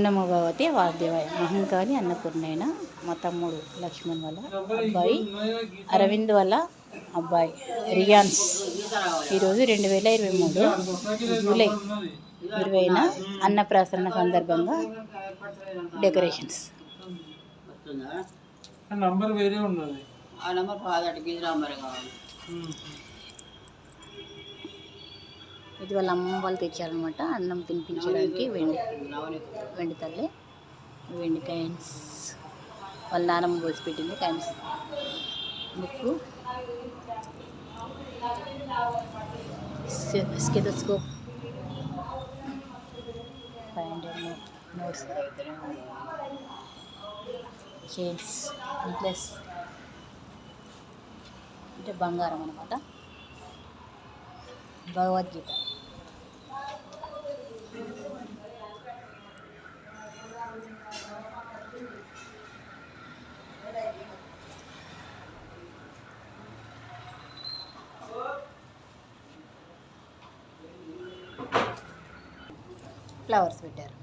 నమో భగవతి వాసుదేవాయ. మహంకాళి అన్నపూర్ణైన మా తమ్ముడు లక్ష్మణ్ వాళ్ళ అబ్బాయి అరవింద్ వాళ్ళ అబ్బాయి రియాన్స్ ఈరోజు 2023 జూలై 20న అన్నప్రాసన సందర్భంగా డెకరేషన్స్. ఇది వాళ్ళ అమ్మ వాళ్ళు తెచ్చారనమాట అన్నం తినిపించడానికి. వెండి తల్లి, వెండి కాయిన్స్ వాళ్ళ నానమ్మ పోసి పెట్టింది. Coins, book, stethoscope, 500 notes, chains, necklace అంటే బంగారం అనమాట. భగవద్గీత, ఫ్లవర్స్ పెట్టారు.